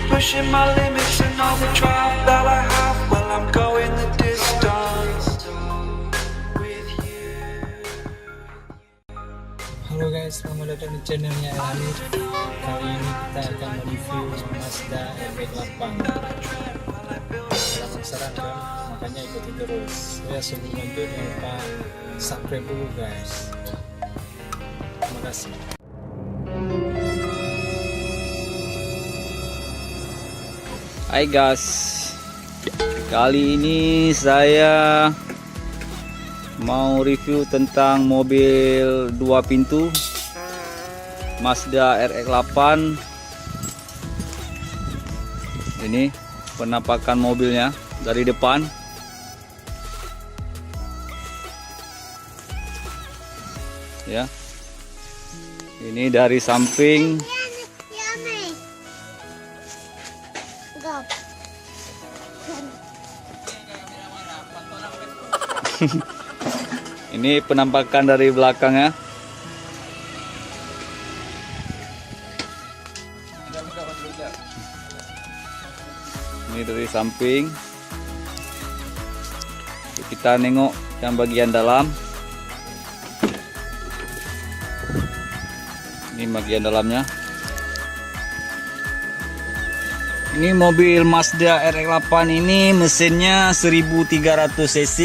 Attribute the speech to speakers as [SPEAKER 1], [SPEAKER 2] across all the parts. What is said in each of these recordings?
[SPEAKER 1] pushing my limits and all the drive that I have. Well, I'm going the distance with you.
[SPEAKER 2] Halo guys, selamat datang di channelnya Elanir. Kali ini kita akan mereview Mazda RX-8. Sangat seram kan? Makanya ikuti terus. Ya sebelum lanjut jangan lupa subscribe dulu guys. Terima kasih.
[SPEAKER 3] Hai guys, kali ini saya mau review tentang mobil 2 pintu Mazda RX-8. Ini penampakan mobilnya dari depan. Ya, ini dari samping. Ini penampakan dari belakangnya. Ini dari samping. Kita nengok yang bagian dalam. Ini bagian dalamnya. Ini mobil Mazda RX-8 ini mesinnya 1300 cc.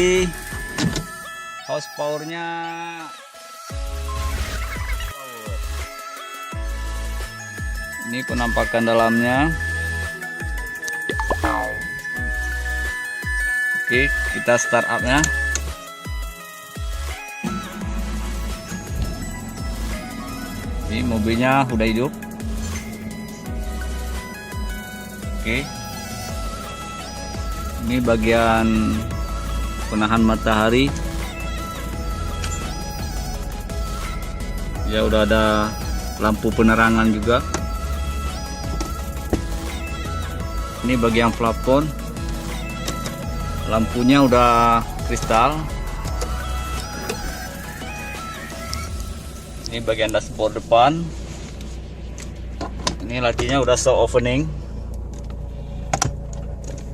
[SPEAKER 3] Horsepower-nya ini penampakan dalamnya. Oke, kita start up-nya. Ini mobilnya udah hidup. Oke, ini bagian penahan matahari. Ya udah ada lampu penerangan juga. Ini bagian plafon. Lampunya udah kristal. Ini bagian dashboard depan. Ini lacinya udah show opening.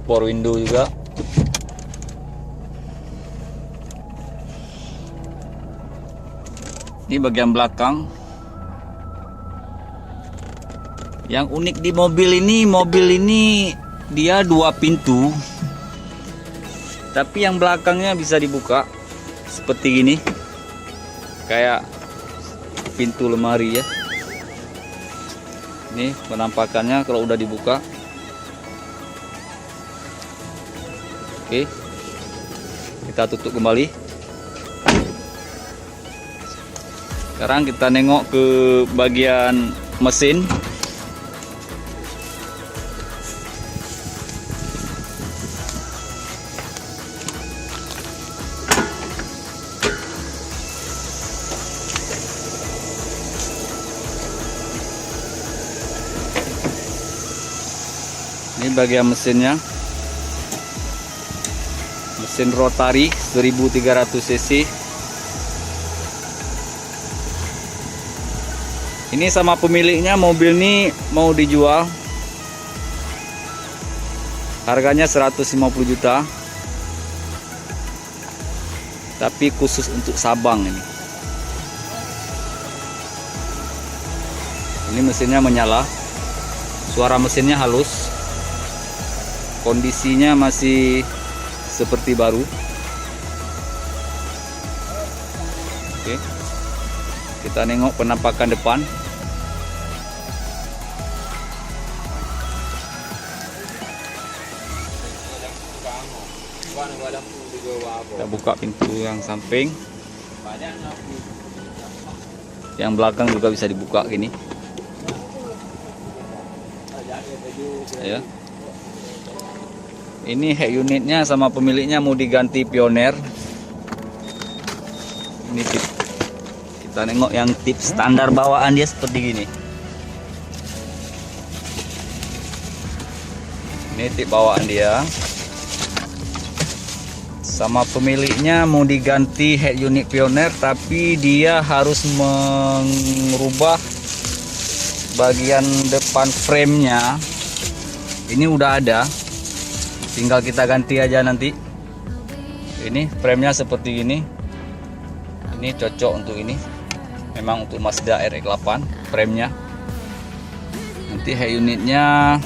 [SPEAKER 3] Power window juga. Ini bagian belakang. Yang unik di mobil ini dia 2 pintu. Tapi yang belakangnya bisa dibuka seperti gini. Kayak pintu lemari ya. Ini penampakannya kalau udah dibuka. Oke. Kita tutup kembali. Sekarang kita nengok ke bagian mesin. Ini bagian mesinnya. Mesin rotari 1300 cc. Ini sama pemiliknya, mobil ini mau dijual. Harganya 150 juta. Tapi khusus untuk Sabang ini. Ini mesinnya menyala. Suara mesinnya halus. Kondisinya masih seperti baru. Oke. Kita nengok penampakan depan. Kita buka pintu yang samping. Yang belakang juga bisa dibuka gini. Ya. Ini head unitnya sama pemiliknya mau diganti Pioneer. Ini tip. Kita nengok yang tip standar bawaan dia seperti gini. Ini tip bawaan dia. Sama pemiliknya mau diganti head unit Pioneer, tapi dia harus merubah bagian depan frame-nya Ini udah ada, tinggal kita ganti aja nanti. Ini frame-nya seperti ini. Ini cocok untuk ini. Memang untuk Mazda RX-8 frame-nya. Nanti head unitnya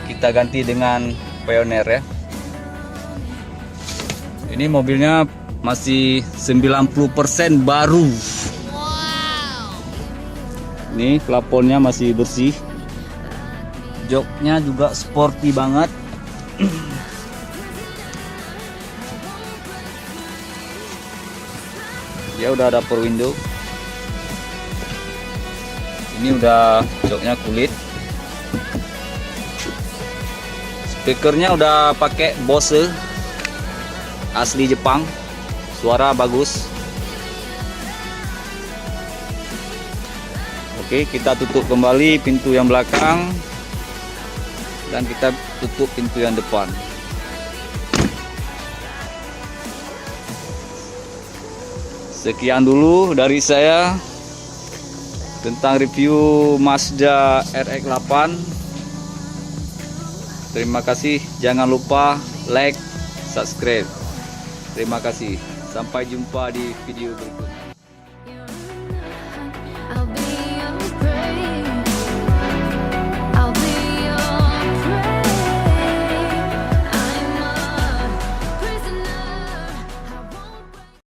[SPEAKER 3] kita ganti dengan Pioneer ya. Ini mobilnya masih 90% baru. Ini plafonnya masih bersih. Joknya juga sporty banget. Dia udah ada power window. Ini udah joknya kulit. Speakernya udah pakai Bose asli Jepang. Suara bagus. Oke, kita tutup kembali pintu yang belakang dan kita tutup pintu yang depan. Sekian dulu dari saya tentang review Mazda RX-8. Terima kasih, jangan lupa like, subscribe. Terima kasih, sampai jumpa di video berikutnya.